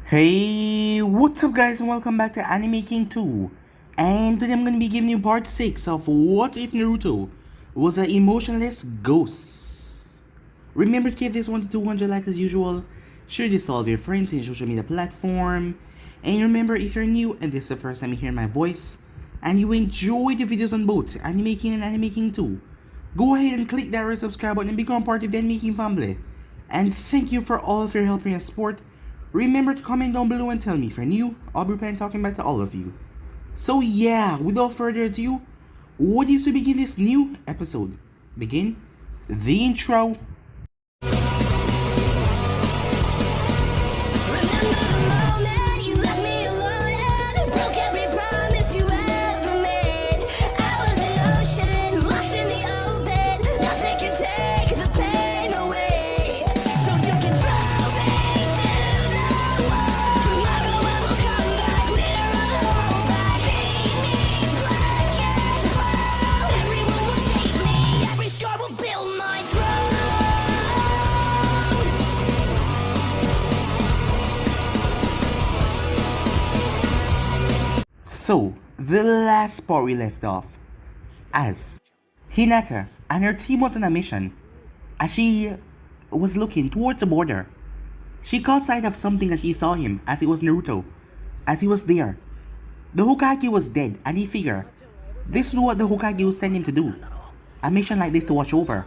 Hey, what's up guys and welcome back to Anime King 2. And today I'm going to be giving you part 6 of What If Naruto Was an Emotionless Ghost. Remember to give this one to 200 likes as usual, share this to all of your friends in social media platform, and remember if you're new and this is the first time you hear my voice, and you enjoy the videos on both Anime King and Anime King 2, go ahead and click that red subscribe button and become part of the Anime King family. And thank you for all of your help and support. Remember to comment down below and tell me if you're new. I'll be talking back to all of you. So yeah, without further ado, what is to begin this new episode? Begin the intro. So, the last part we left off, as Hinata and her team was on a mission, as she was looking towards the border, she caught sight of something as she saw him, as it was Naruto, as he was there. The Hokage was dead, and he figured, this is what the Hokage would send him to do, a mission like this to watch over.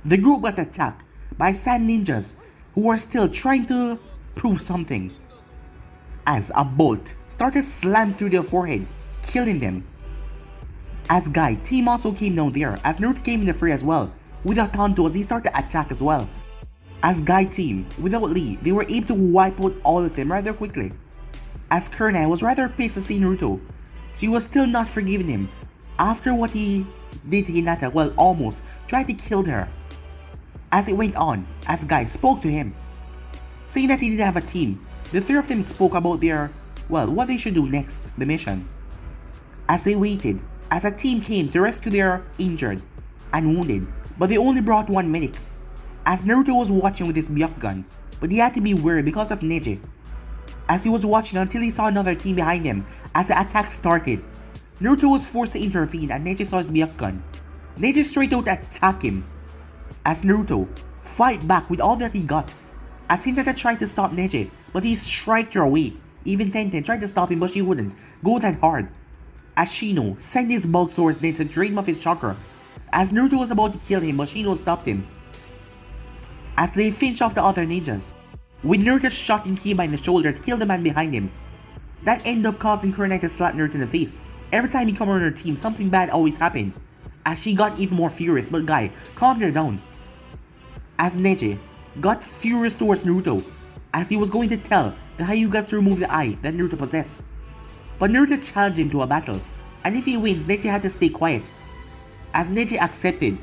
The group got attacked by sand ninjas, who were still trying to prove something, as a bolt started slammed through their forehead, killing them. As Guy team also came down there, as Naruto came in the fray as well, without Danzo as he started to attack as well. As Guy team, without Lee, they were able to wipe out all of them rather quickly. As Konoha was rather pissed to see Naruto, she was still not forgiving him after what he did to Hinata, well almost tried to kill her. As it went on, as Guy spoke to him, saying that he didn't have a team, the three of them spoke about their, well, what they should do next, the mission. As they waited, as a team came to rescue their injured and wounded, but they only brought one medic. As Naruto was watching with his Byakugan, but he had to be wary because of Neji. As he was watching until he saw another team behind him as the attack started. Naruto was forced to intervene and Neji saw his Byakugan. Neji straight out attacked him. As Naruto fight back with all that he got. As Hinata tried to stop Neji, but he striked her away. Even Tenten tried to stop him but she wouldn't go that hard. As Shino sent his bulk sword Neji to drain him of his chakra. As Naruto was about to kill him but Shino stopped him. As they finished off the other ninjas, with Naruto shotting Kiba in the shoulder to kill the man behind him. That ended up causing Konoha to slap Naruto in the face. Every time he came around her team, something bad always happened. As she got even more furious, but Guy calmed her down. As Neji got furious towards Naruto, as he was going to tell the Hyugas to remove the eye that Naruto possessed. But Naruto challenged him to a battle, and if he wins, Neji had to stay quiet. As Neji accepted,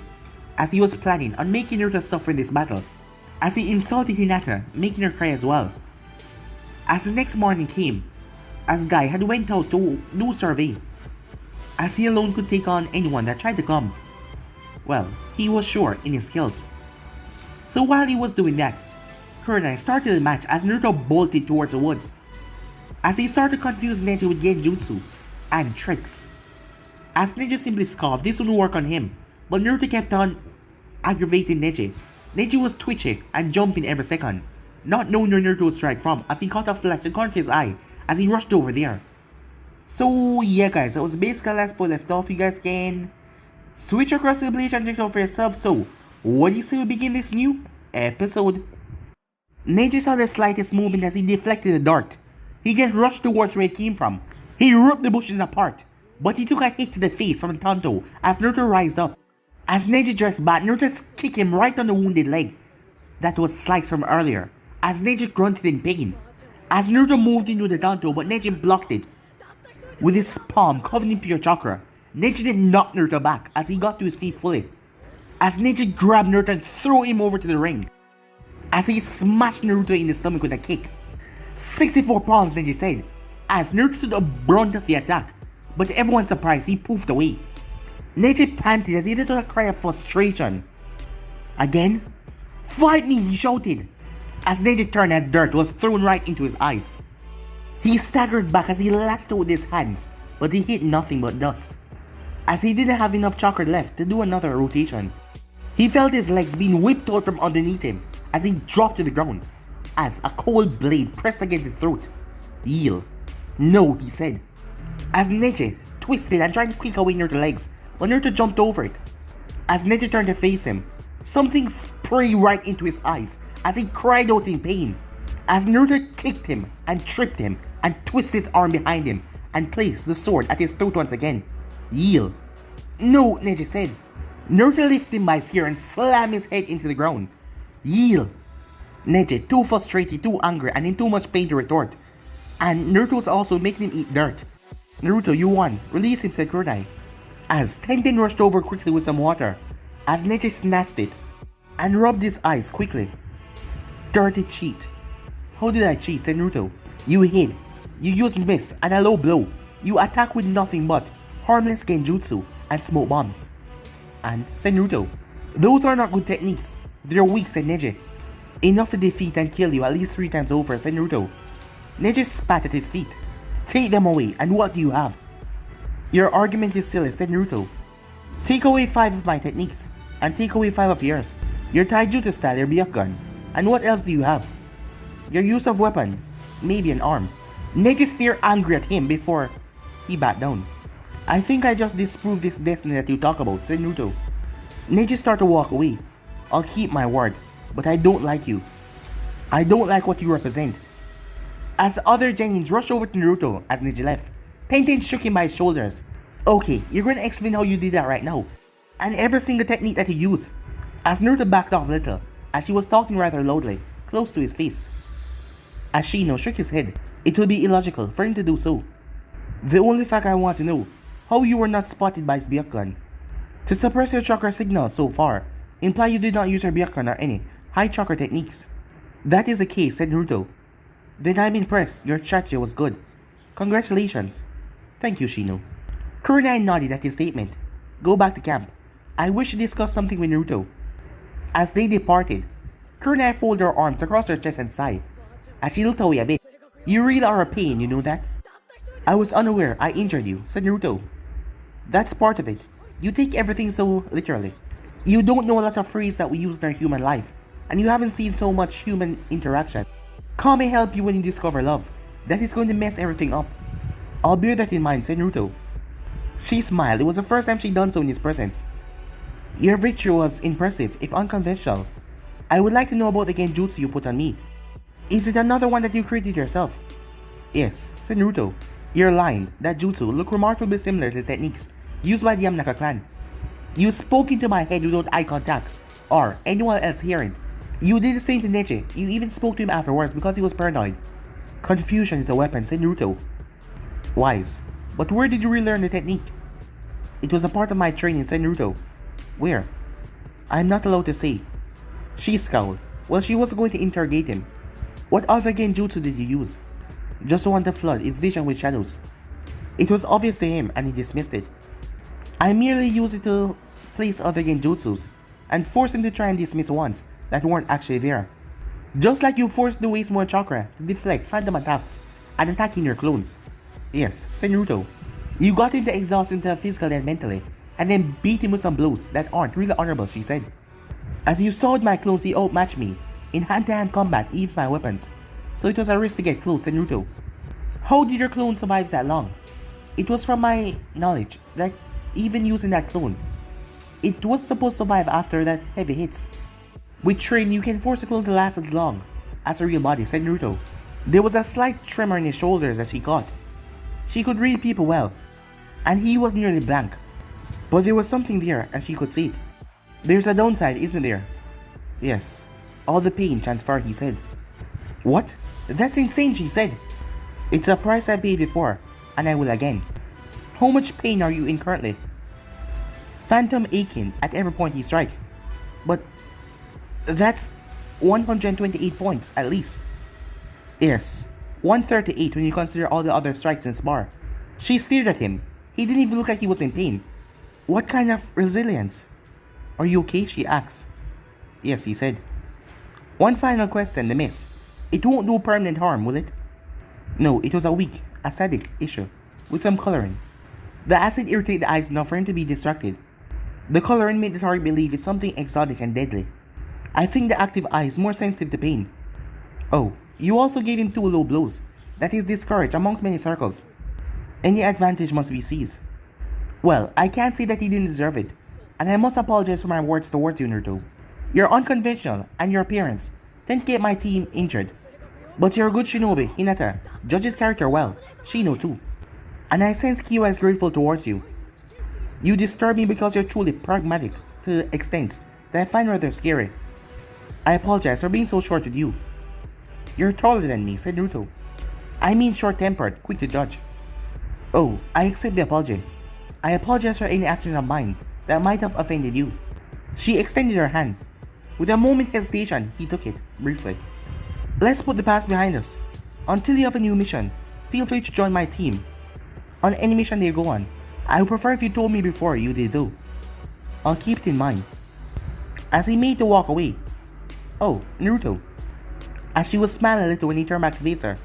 as he was planning on making Naruto suffer in this battle, as he insulted Hinata, making her cry as well. As the next morning came, as Guy had went out to do survey, as he alone could take on anyone that tried to come. Well, he was sure in his skills. So while he was doing that, Konoha started the match as Naruto bolted towards the woods. As he started to confuse Neji with genjutsu and tricks. As Neji simply scoffed, this would work on him, but Naruto kept on aggravating Neji. Neji was twitching and jumping every second, not knowing where Naruto would strike from as he caught a flash in front of his eye as he rushed over there. So yeah guys, that was basically the last part left off. You guys can switch across to the page and check it out for yourself. So what do you say we begin this new episode? Neji saw the slightest movement as he deflected the dart. He get rushed towards where it came from. He ripped the bushes apart, but he took a hit to the face from Tanto as Naruto rised up. As Neji dressed back, Naruto kicked him right on the wounded leg that was sliced from earlier, as Neji grunted in pain. As Naruto moved into the Tanto, but Neji blocked it with his palm covered in pure chakra. Neji then knocked Naruto back as he got to his feet fully. As Neji grabbed Naruto and threw him over to the ring. As he smashed Naruto in the stomach with a kick. 64 pounds, Neji said, as Naruto took the brunt of the attack, but to everyone's surprise, he poofed away. Neji panted as he let out a cry of frustration. Again? Fight me, he shouted. as Neji turned as dirt was thrown right into his eyes. He staggered back as he latched out with his hands, but he hit nothing but dust, as he didn't have enough chakra left to do another rotation. He felt his legs being whipped out from underneath him as he dropped to the ground, as a cold blade pressed against his throat. Yield. No, he said, as Neji twisted and tried to kick away Naruto's legs, but Naruto jumped over it. As Neji turned to face him, something sprayed right into his eyes as he cried out in pain, as Naruto kicked him and tripped him and twisted his arm behind him and placed the sword at his throat once again. Yield. No, Neji said. Naruto lifted him by his hair and slammed his head into the ground. Yield. Neji, too frustrated, too angry, and in too much pain to retort. And Naruto was also making him eat dirt. Naruto, you won. Release him, said Kunai, as Tenten rushed over quickly with some water, as Neji snatched it and rubbed his eyes quickly. Dirty cheat. How did I cheat, said Naruto. You hid. You used miss and a low blow. You attack with nothing but harmless genjutsu and smoke bombs. And, said Naruto, those are not good techniques. They're weak, said Neji. Enough to defeat and kill you at least 3 times over, said Naruto. Neji spat at his feet. Take them away, and what do you have? Your argument is silly, said Naruto. Take away 5 of my techniques, and take away 5 of yours. Your taijutsu style, your Byakugan. And what else do you have? Your use of weapon, maybe an arm. Neji stared angry at him before he backed down. I think I just disproved this destiny that you talk about, said Naruto. Neji started to walk away. I'll keep my word, but I don't like you. I don't like what you represent. As other Genins rushed over to Naruto as Neji left, Tenten shook him by his shoulders. Okay, you're going to explain how you did that right now, and every single technique that you use. As Naruto backed off a little, as she was talking rather loudly, close to his face. As Shino shook his head, it would be illogical for him to do so. The only fact I want to know, how you were not spotted by his Byakugan. To suppress your chakra signal so far, imply you did not use your Byakugan or any high chakra techniques. That is the case, said Naruto. Then I'm impressed, your strategy was good. Congratulations. Thank you, Shino. Kunai nodded at his statement. Go back to camp. I wish to discuss something with Naruto. As they departed, Kunai folded her arms across her chest and sighed. As she looked away a bit. You really are a pain, you know that? I was unaware I injured you, said Naruto. That's part of it. You take everything so literally. You don't know a lot of phrases that we use in our human life, and you haven't seen so much human interaction. Call may help you when you discover love. That is going to mess everything up. I'll bear that in mind, said Naruto. She smiled. It was the first time she'd done so in his presence. Your victory was impressive, if unconventional. I would like to know about the genjutsu you put on me. Is it another one that you created yourself? Yes, said Naruto. Your line, that jutsu, look remarkably similar to the techniques used by the Yamanaka clan. You spoke into my head without eye contact, or anyone else hearing. You did the same to Neji. You even spoke to him afterwards because he was paranoid. Confusion is a weapon, said Naruto. Wise. But where did you relearn the technique? It was a part of my training, said Naruto. Where? I'm not allowed to say. She scowled. Well, she was going to interrogate him. What other genjutsu did you use? Just one to flood its vision with shadows. It was obvious to him and he dismissed it. I merely used it to place other genjutsus and force him to try and dismiss ones that weren't actually there. Just like you forced the waste more chakra to deflect phantom attacks and attacking your clones. Yes, said Naruto. You got him to exhaust him physically and mentally, and then beat him with some blows that aren't really honorable, she said. As you saw with my clones, he outmatched me in hand-to-hand combat, even my weapons, so it was a risk to get close, said Naruto. How did your clone survive that long? It was from my knowledge that even using that clone, it was supposed to survive after that heavy hits. With training, you can force a clone to last as long as a real body, said Naruto. There was a slight tremor in his shoulders as he caught. She could read people well, and he was nearly blank. But there was something there and she could see it. There's a downside, isn't there? Yes. All the pain transferred, he said. What? That's insane, she said. It's a price I paid before, and I will again. How much pain are you in currently? Phantom aching at every point you strike. But that's 128 points at least. Yes, 138 when you consider all the other strikes in Spar. She stared at him. He didn't even look like he was in pain. What kind of resilience? Are you okay? She asked. Yes, he said. One final question, the miss. It won't do permanent harm, will it? No, it was a weak, acidic issue, with some coloring. The acid irritated the eyes enough for him to be distracted. The coloring made the target believe it's something exotic and deadly. I think the active eye is more sensitive to pain. Oh, you also gave him 2 low blows. That is discouraged amongst many circles. Any advantage must be seized. Well, I can't say that he didn't deserve it, and I must apologize for my words towards you, Naruto. You're unconventional, and your appearance tend to get my team injured. But you're a good shinobi, Hinata. Judge his character well. Shino too. And I sense Kiwa is grateful towards you. You disturb me because you're truly pragmatic to extents that I find rather scary. I apologize for being so short with you. You're taller than me, said Naruto. I mean short-tempered, quick to judge. Oh, I accept the apology. I apologize for any action of mine that might have offended you. She extended her hand. With a moment's hesitation, he took it, briefly. Let's put the past behind us. Until you have a new mission, feel free to join my team. On any mission they go on, I would prefer if you told me before you did though. I'll keep it in mind. As he made to walk away. Oh, Naruto. As she was smiling a little when he turned back to face her.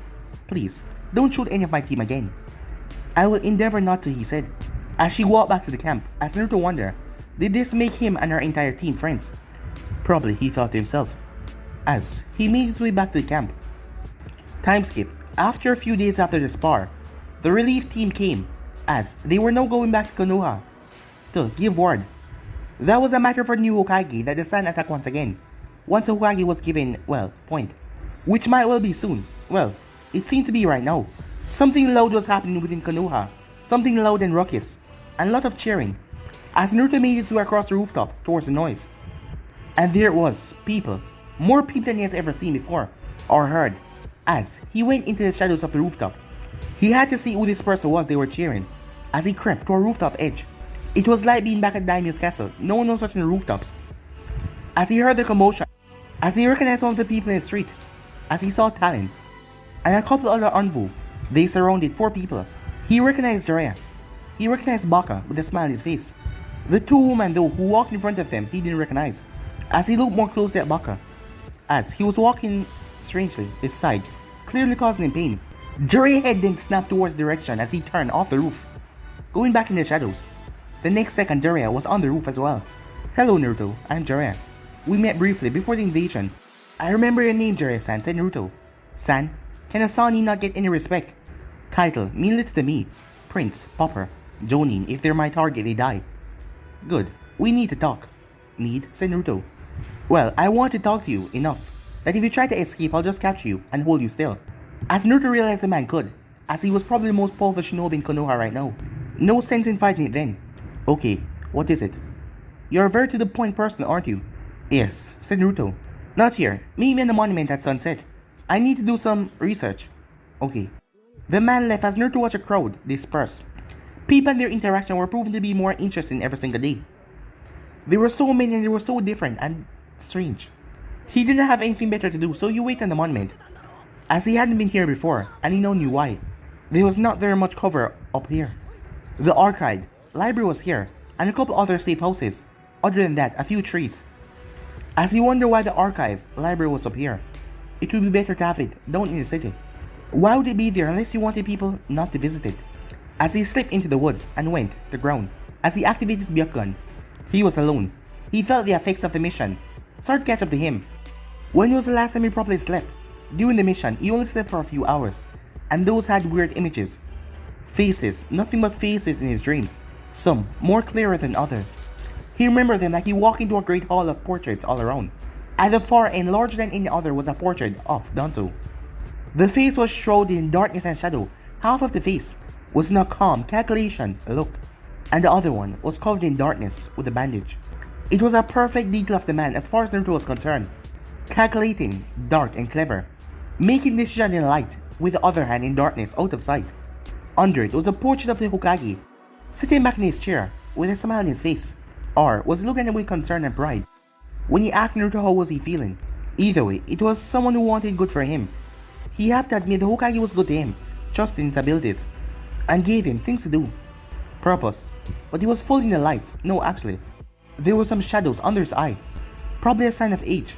Please, don't shoot any of my team again. I will endeavor not to, he said. As she walked back to the camp, as Naruto wondered, did this make him and her entire team friends? Probably, he thought to himself. As he made his way back to the camp. Time skip. After a few days after the spar, the relief team came, as they were now going back to Konoha to give word. That was a matter for new Hokage that the sun attack once again. Once Hokage was given, well, point. Which might well be soon. Well, it seemed to be right now. Something loud was happening within Konoha. Something loud and raucous. And a lot of cheering. As Naruto made his way across the rooftop towards the noise. And there it was, people. More people than he has ever seen before. Or heard. As he went into the shadows of the rooftop. He had to see who this person was they were cheering. As he crept to a rooftop edge. It was like being back at Daimyo's castle. No one was touching the rooftops. As he heard the commotion. As he recognized one of the people in the street. As he saw Talon. And a couple other envoy. They surrounded 4 people. He recognized Jiraiya. He recognized Baka with a smile on his face. The 2 women though who walked in front of him he didn't recognize. As he looked more closely at Baka. As he was walking strangely his side, clearly causing him pain. Jiraiya's head then snapped towards the direction as he turned off the roof, going back in the shadows. The next second Jiraiya was on the roof as well. Hello Naruto, I'm Jiraiya. We met briefly before the invasion. I remember your name Jiraiya-san, said Naruto. San, can a Sani not get any respect? Title, mean little to me. Prince, Popper, Jonin, if they're my target they die. Good, we need to talk. Need, said Naruto. Well, I want to talk to you enough that if you try to escape I'll just capture you and hold you still. As Naruto realized the man could, as he was probably the most powerful shinobi in Konoha right now. No sense in fighting it then. Okay, what is it? You're a very to the point person, aren't you? Yes, said Naruto. Not here, meet me in the monument at sunset. I need to do some research. Okay. The man left as Naruto watched a crowd disperse. People and their interaction were proven to be more interesting every single day. There were so many and they were so different and strange. He didn't have anything better to do, so he waited on the monument. As he hadn't been here before, and he now knew why. There was not very much cover up here. The archive, library was here, and a couple other safe houses. Other than that, a few trees. As he wondered why the archive, library was up here. It would be better to have it down in the city. Why would it be there unless you wanted people not to visit it? As he slipped into the woods and went to the ground, as he activated his Byakugan, he was alone. He felt the effects of the mission start to catch up to him. When was the last time he properly slept? During the mission, he only slept for a few hours, and those had weird images. Faces, nothing but faces in his dreams, some more clearer than others. He remembered them like he walked into a great hall of portraits all around. At the far end, larger than any other, was a portrait of Danzo. The face was shrouded in darkness and shadow. Half of the face was in a calm, calculation look, and the other one was covered in darkness with a bandage. It was a perfect detail of the man as far as Naruto was concerned. Calculating, dark and clever, making decisions in light, with the other hand in darkness out of sight. Under it was a portrait of the Hokage, sitting back in his chair with a smile on his face, or was looking at him with concern and pride. When he asked Naruto how was he feeling, either way, it was someone who wanted good for him. He had to admit the Hokage was good to him, trusted in his abilities, and gave him things to do. Purpose. But he was full in the light. No, actually, there were some shadows under his eye, probably a sign of age.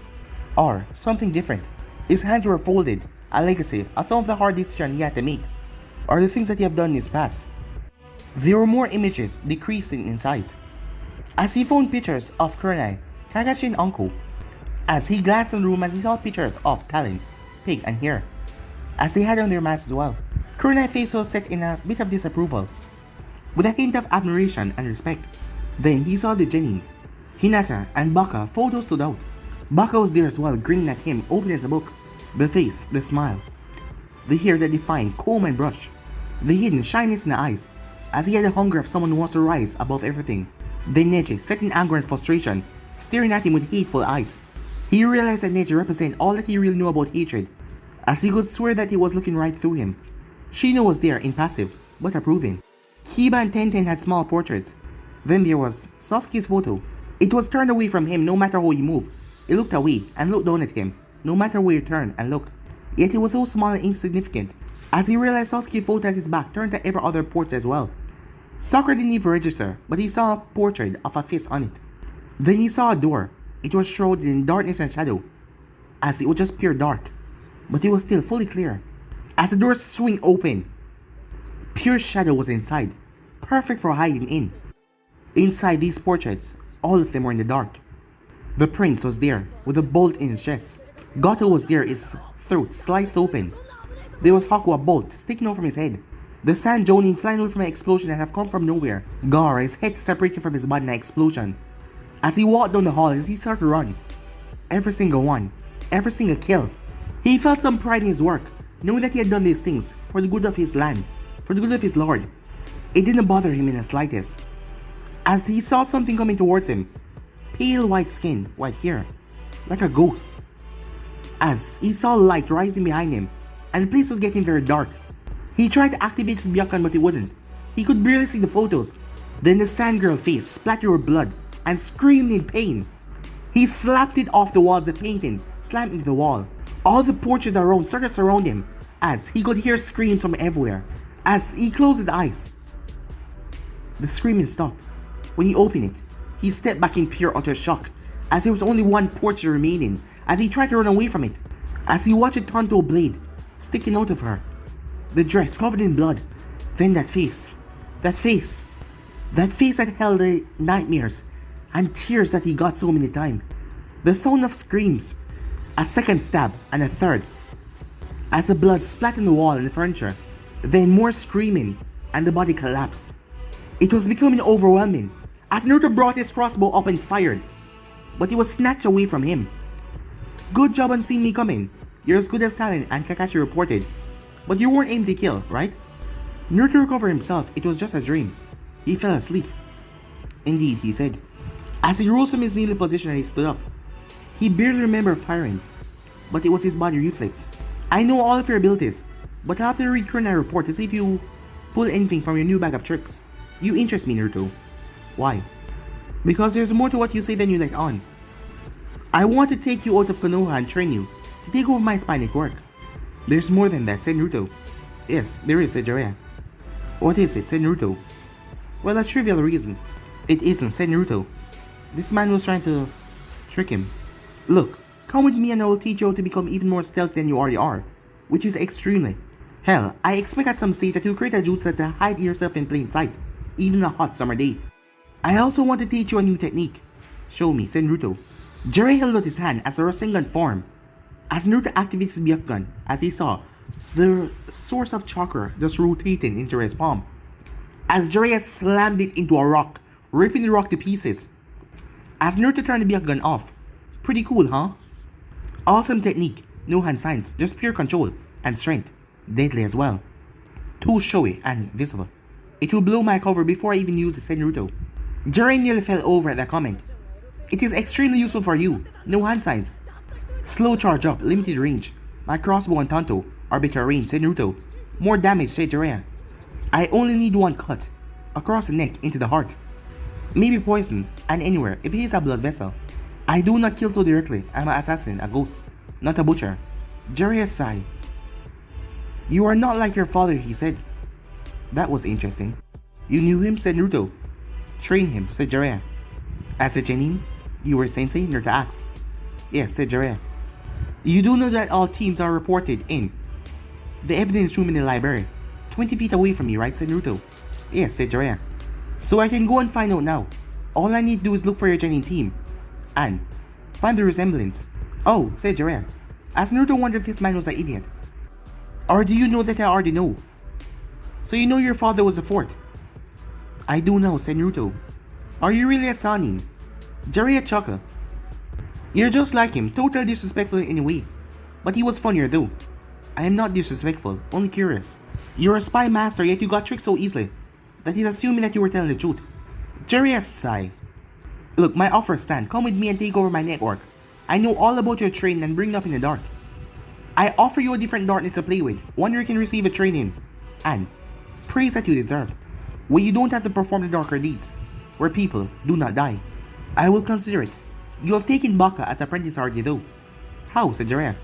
or something different. His hands were folded, a legacy of some of the hard decisions he had to make, or the things that he had done in his past. There were more images decreasing in size. As he found pictures of Kurenai, Kakashi and Anko, as he glanced in the room as he saw pictures of Talon, Pig and Hero, as they had on their masks as well. Kurenai's face was set in a bit of disapproval, with a hint of admiration and respect. Then he saw the Genins, Hinata and Baka. Photos stood out. Baka was there as well, grinning at him, open as a book. The face, the smile, the hair that defined comb and brush, the hidden shyness in the eyes, as he had the hunger of someone who wants to rise above everything. Then Neji, set in anger and frustration, staring at him with hateful eyes. He realized that Neji represented all that he really knew about hatred, as he could swear that he was looking right through him. Shino was there, impassive, but approving. Kiba and Tenten had small portraits. Then there was Sasuke's photo. It was turned away from him no matter how he moved. It looked away and looked down at him, no matter where he turned and looked. Yet it was so small and insignificant, as he realized Sasuke's photo at his back turned to every other portrait as well. Sakura didn't even register, but he saw a portrait of a fist on it. Then he saw a door. It was shrouded in darkness and shadow, as it was just pure dark, but it was still fully clear. As the door swung open, pure shadow was inside, perfect for hiding in. Inside these portraits, all of them were in the dark. The prince was there, with a bolt in his chest. Gato was there, his throat sliced open. There was Haku, a bolt sticking out from his head. The sand Jonin flying away from an explosion that have come from nowhere. Gaara, his head separated from his body in an explosion. As he walked down the hall, as he started to run, every single one, every single kill, he felt some pride in his work, knowing that he had done these things for the good of his land, for the good of his lord. It didn't bother him in the slightest. As he saw something coming towards him, pale white skin, white hair, like a ghost. As he saw light rising behind him, and the place was getting very dark. He tried to activate his Byakugan, but he wouldn't. He could barely see the photos. Then the sand girl face splattered with blood and screamed in pain. He slapped it off the walls, the painting slammed into the wall. All the portraits around started to surround him, as he could hear screams from everywhere. As he closed his eyes, the screaming stopped. When he opened it, he stepped back in pure utter shock, as there was only one portrait remaining, as he tried to run away from it. As he watched a Tonto blade sticking out of her, the dress covered in blood. Then that face that that held the nightmares and tears that he got so many times. The sound of screams, a second stab and a third, as the blood splattered on the wall and the furniture. Then more screaming and the body collapsed. It was becoming overwhelming, as Naruto brought his crossbow up and fired, but it was snatched away from him. Good job on seeing me coming. You're as good as Talon and Kakashi reported, but you weren't aimed to kill, right? Naruto recovered himself. It was just a dream. He fell asleep. Indeed, he said. As he rose from his kneeling position and he stood up, he barely remembered firing, but it was his body reflex. I know all of your abilities, but I'll have to read Kurenai report to see if you pull anything from your new bag of tricks. You interest me, Naruto. Why? Because there's more to what you say than you let on. I want to take you out of Konoha and train you to take over my spy network. There's more than that, said Naruto. Yes, there is, said Jiraiya. What is it, said Naruto. Well, a trivial reason. It isn't, said Naruto. This man was trying to trick him. Look, come with me and I will teach you how to become even more stealthy than you already are, which is extremely. Hell, I expect at some stage that you'll create a juice that hide yourself in plain sight, even on a hot summer day. I also want to teach you a new technique. Show me, said Naruto. Jiraiya held out his hand as a Rasengan form. As Naruto activates his Byakugan, as he saw the source of chakra just rotating into his palm. As Jiraiya slammed it into a rock, ripping the rock to pieces. As Naruto turned the Byakugan off. Pretty cool, huh? Awesome technique, no hand signs, just pure control and strength. Deadly as well. Too showy and visible. It will blow my cover before I even use it, said Naruto. Jiraiya nearly fell over at that comment. It is extremely useful for you, no hand signs. Slow charge up, limited range. My crossbow and Tonto are better range, said Naruto. More damage, said Jiraiya. I only need one cut, across the neck into the heart. Maybe poison, and anywhere if it is a blood vessel. I do not kill so directly. I'm an assassin, a ghost, not a butcher. Jiraiya sighed. You are not like your father, he said. That was interesting. You knew him, said Naruto. Train him, said Jiraiya. As a genin, you were sensei, Naruto asked. Yes, said Jiraiya. You do know that all teams are reported in the evidence room in the library, 20 feet away from me, right, said Naruto? Yes, said Jiraiya. So I can go and find out now. All I need to do is look for your genuine team and find the resemblance. Oh, said Jiraiya, as Naruto wondered if this man was an idiot. Or do you know that I already know? So you know your father was a fort? I do now, said Naruto. Are you really a Sanin? Jiraiya chuckled. You're just like him, totally disrespectful in any way. But he was funnier though. I am not disrespectful, only curious. You're a spy master, yet you got tricked so easily that he's assuming that you were telling the truth. Jiraiya sighed. Look, my offer stands. Come with me and take over my network. I know all about your training and bring it up in the dark. I offer you a different darkness to play with, one where you can receive a training and praise that you deserve, where you don't have to perform the darker deeds, where people do not die. I will consider it. You have taken Baka as apprentice already though. How? Said Jiraiya.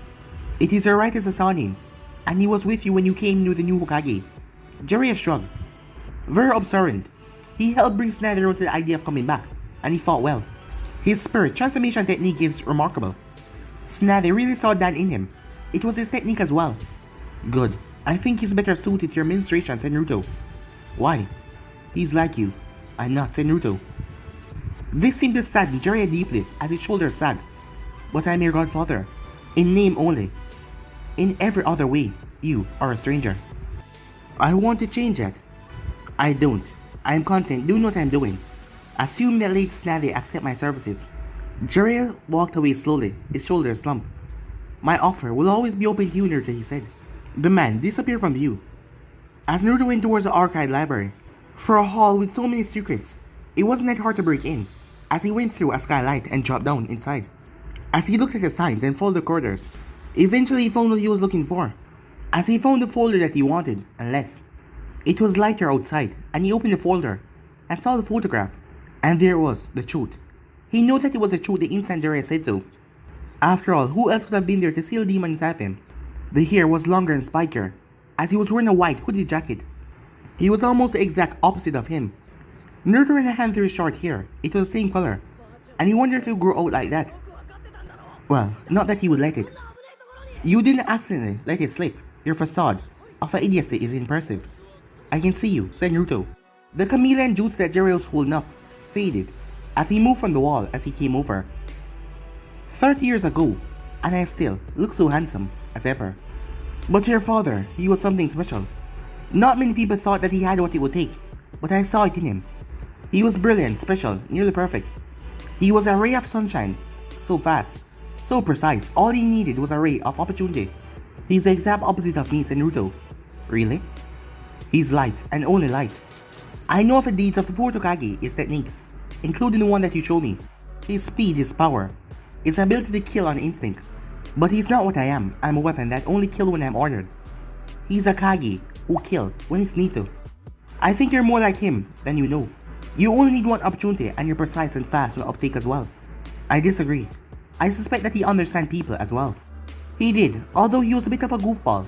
It is your right as a Sanin, and he was with you when you came with the new Hokage. Jiraiya shrugged. Very observant. He helped bring Snyder to the idea of coming back, and he fought well. His spirit transformation technique is remarkable. Snyder really saw that in him. It was his technique as well. Good. I think he's better suited to your administration, said Naruto. Why? He's like you. I'm not, said Naruto. This seemed to sadden Jiraiya deeply as his shoulders sagged. But I'm your godfather. In name only. In every other way, you are a stranger. I want to change that. I don't. I am content doing what I'm doing. Assume that late Snally accept my services. Jiraiya walked away slowly, his shoulders slumped. My offer will always be open to you, Naruto, he said. The man disappeared from view. As Naruto went towards the archive library, for a hall with so many secrets, it wasn't that hard to break in, as he went through a skylight and dropped down inside. As he looked at the signs and followed the corridors, eventually he found what he was looking for, as he found the folder that he wanted and left. It was lighter outside, and he opened the folder and saw the photograph, and there it was, the truth. He knew that it was the truth the instant Jiraiya said so. After all, who else could have been there to seal demons have him? The hair was longer and spikier, as he was wearing a white hooded jacket. He was almost the exact opposite of him. Naruto ran a hand through his short hair. It was the same color, and he wondered if it would grow out like that. Well, not that he would let it. You didn't accidentally let it slip. Your facade of idiocy is impressive. I can see you, said Naruto. The chameleon juice that Jiraiya was holding up faded as he moved from the wall as he came over. 30 years ago, and I still look so handsome as ever. But your father, he was something special. Not many people thought that he had what it would take, but I saw it in him. He was brilliant, special, nearly perfect. He was a ray of sunshine, so fast, so precise. All he needed was a ray of opportunity. He's the exact opposite of me, said Naruto. Really? He's light, and only light. I know of the deeds of the fourth Hokage, his techniques, including the one that you showed me. His speed, his power, his ability to kill on instinct. But he's not what I am. I'm a weapon that only kills when I'm ordered. He's a Kage who kills when it's need to. I think you're more like him than you know. You only need one opportunity and you're precise and fast in uptake as well. I disagree. I suspect that he understands people as well. He did, although he was a bit of a goofball.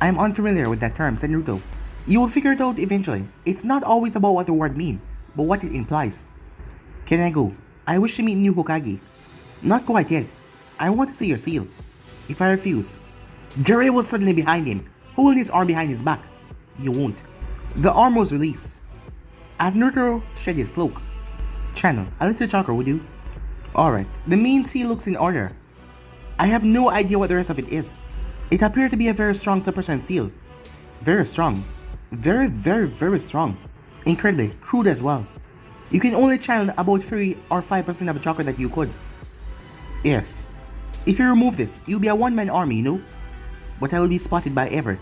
I am unfamiliar with that term, said Naruto. You will figure it out eventually. It's not always about what the word means, but what it implies. Can I go? I wish to meet new Hokage. Not quite yet. I want to see your seal. If I refuse, Jiraiya was suddenly behind him, holding his arm behind his back. You won't. The arm was released. As Naruto shed his cloak. Channel, a little chakra, would you? Alright, the main seal looks in order. I have no idea what the rest of it is. It appeared to be a very strong suppression seal. Very strong. Very strong. Incredibly crude as well. You can only channel about 3 or 5% of a chakra that you could. Yes. If you remove this, you'll be a one-man army, you know? But I will be spotted by Everett.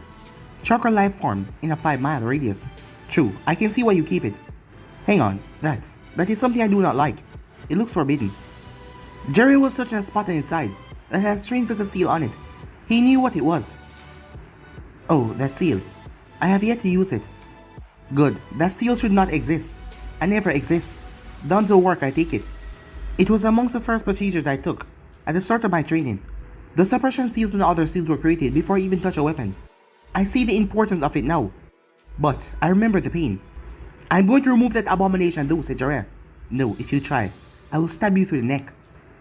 Chakra life form in a 5-mile radius. True, I can see why you keep it. Hang on, that is something I do not like. It looks forbidden. Jiraiya was touching a spot on his side that had strings of a seal on it. He knew what it was. Oh, that seal. I have yet to use it. Good, that seal should not exist. And never exist. Danzo work, I take it. It was amongst the first procedures I took at the start of my training. The suppression seals and other seals were created before I even touch a weapon. I see the importance of it now. But I remember the pain. I'm going to remove that abomination though, said Jiraiya. No, if you try, I will stab you through the neck.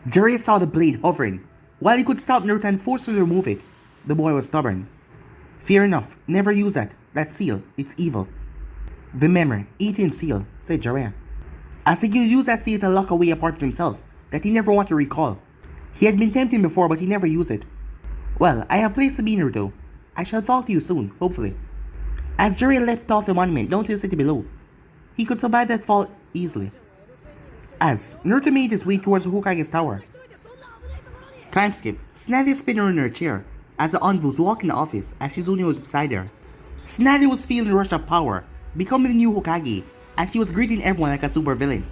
Jiraiya saw the blade hovering While he could stop Naruto and forcefully remove it, the boy was stubborn. Fear enough, never use that. That seal, it's evil. The memory, 18 seal, said Jiraiya. As he could use that seal to lock away a part of himself that he never wanted to recall. He had been tempting before, but he never used it. Well, I have a place to be, Naruto. I shall talk to you soon, hopefully. As Jiraiya leapt off the monument down to the city below, he could survive that fall easily. As Naruto made his way towards the Hokage's tower. Time skip. Tsunade spinning around in her chair as the envoys walked in the office as Shizune was beside her. Tsunade was feeling the rush of power, becoming the new Hokage, as she was greeting everyone like a supervillain.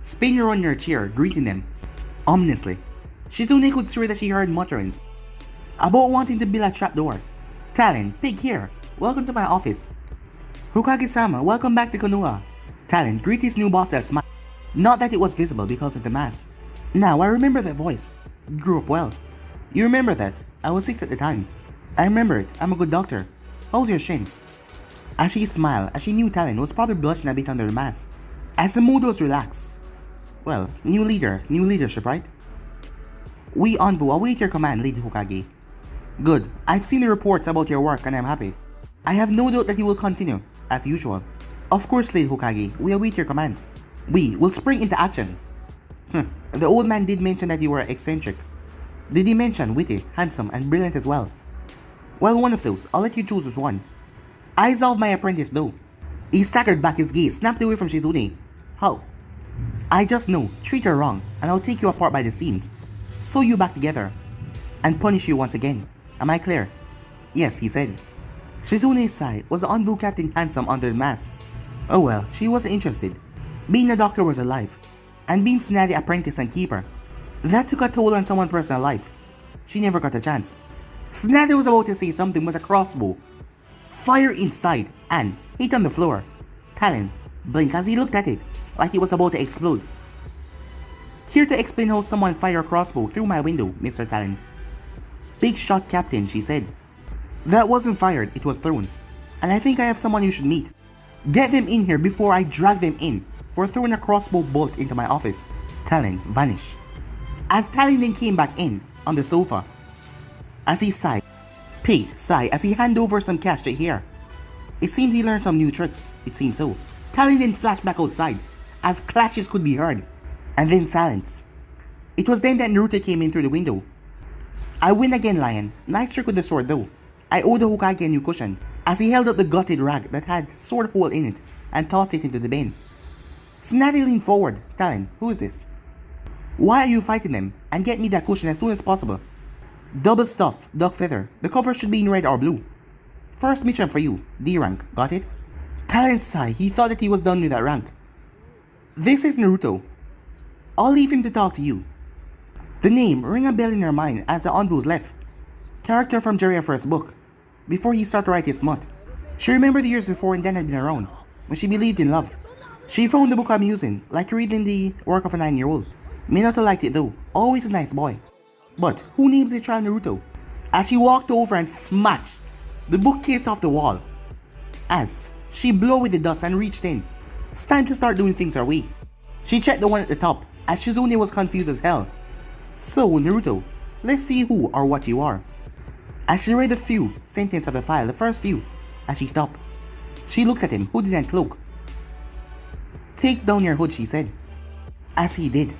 Spinning around in her chair, greeting them. Ominously. Shizune could swear that she heard mutterings about wanting to build a trapdoor. Talon, Pig here. Welcome to my office. Hokage-sama, welcome back to Konoha. Talon, greet his new boss with a smile. Not that it was visible because of the mask. Now, I remember that voice. Grew up well. You remember that? I was 6 at the time. I remember it. I'm a good doctor. How's your shin? As she smiled, as she knew Talon was probably blushing a bit under the mask. As the mood was relaxed. Well, new leader, new leadership, right? We Envoy await your command, Lady Hokage. Good. I've seen the reports about your work and I'm happy. I have no doubt that you will continue, as usual. Of course, Lady Hokage, we await your commands. We will spring into action. The old man did mention that you were eccentric. Did he mention witty, handsome, and brilliant as well? Well, one of those. I'll let you choose which one. Eyes of my apprentice though. He staggered back, his gaze snapped away from Shizune. How? I just know. Treat her wrong, and I'll take you apart by the seams, sew you back together, and punish you once again. Am I clear? Yes, he said. Shizune's side was the envoy Captain Handsome under the mask. Oh well, she wasn't interested. Being a doctor was her life, and being Tsunade apprentice and keeper, that took a toll on someone's personal life. She never got a chance. Tsunade was about to say something with a crossbow. Fire inside and hit on the floor. Talon blinked as he looked at it, like it was about to explode. Here to explain how someone fired a crossbow through my window, Mr. Talon. Big shot captain, she said. That wasn't fired, it was thrown. And I think I have someone you should meet. Get them in here before I drag them in for throwing a crossbow bolt into my office. Talon vanished. As Talon then came back in on the sofa. As he sighed. Pig sighed as he handed over some cash to here. It seems he learned some new tricks, it seems so. Talon then flashed back outside as clashes could be heard. And then silence. It was then that Naruto came in through the window. I win again, Lion. Nice trick with the sword though. I owe the Hokage a new cushion, as he held up the gutted rag that had sword hole in it and tossed it into the bin. Tsunade leaned forward. Talon, who is this? Why are you fighting them? And get me that cushion as soon as possible. Double stuff, duck feather. The cover should be in red or blue. First mission for you, D rank, got it? Talon sighed. He thought that he was done with that rank. This is Naruto. I'll leave him to talk to you. The name rang a bell in her mind as the envoys left. Character from Jiraiya's first book, before he started to write his smut. She remembered the years before when Dan had been around, when she believed in love. She found the book amusing, like reading the work of a 9-year-old. Minato liked it though, always a nice boy. But who names a child Naruto? As she walked over and smashed the bookcase off the wall. As she blew away the dust and reached in. It's time to start doing things her way. She checked the one at the top, as Shizune was confused as hell. So, Naruto, let's see who or what you are. As she read the few sentences of the file, the first few, as she stopped, she looked at him, hooded and cloak. Take down your hood, she said. As he did.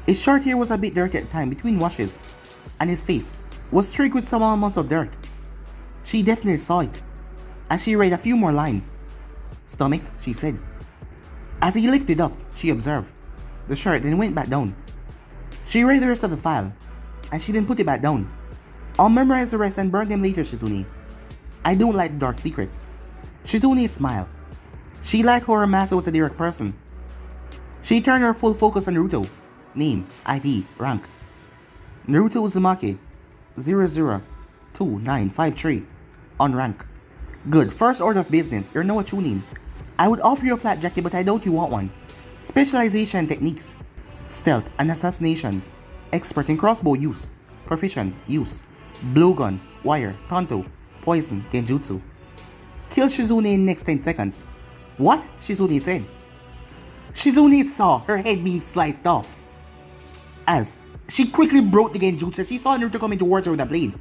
His short hair was a bit dirty at the time between washes, and his face was streaked with some amounts of dirt. She definitely saw it. As she read a few more lines. Stomach, she said. As he lifted up, she observed. The shirt then went back down. She read the rest of the file, and she then put it back down. I'll memorize the rest and burn them later, Shizune. I don't like dark secrets. Shizune smiled. She liked how her master was a direct person. She turned her full focus on Naruto. Name, ID, rank. Naruto Uzumaki, 002953, on rank. Good, first order of business, you're now a tuning. I would offer you a flat jacket, but I doubt you want one. Specialization and techniques. Stealth and assassination. Expert in crossbow use. Proficient use. Blowgun, wire, tonto, poison, genjutsu. Kill Shizune in next 10 seconds. What? Shizune said. Shizune saw her head being sliced off. As She quickly broke the genjutsu as she saw Naruto coming towards her with a blade.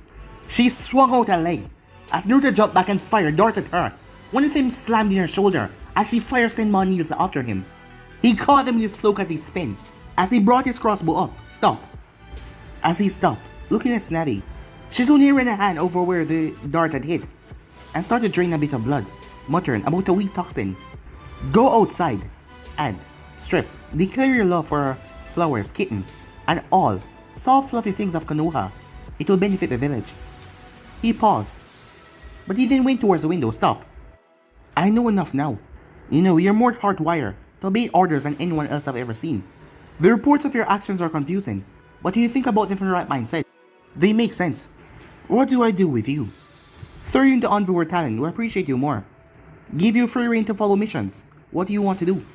She swung out a leg. As Naruto jumped back and fired darts at her, one of them slammed in her shoulder as she fired Senma needles after him. He caught them with his cloak as he spun. As he brought his crossbow up, As he stopped, looking at Snazzy, Shizune ran a hand over where the dart had hit and started draining a bit of blood, muttering about a weak toxin. Go outside and strip, declare your love for flowers, kitten, and all soft fluffy things of Konoha. It will benefit the village. He paused, but he then went towards the window. Stop. I know enough now. You know, you're more hardwired to obey orders than anyone else I've ever seen. The reports of your actions are confusing, but when you think about them from the right mindset, they make sense. What do I do with you? Throw you into Envoy talent will appreciate you more. Give you free reign to follow missions. What do you want to do?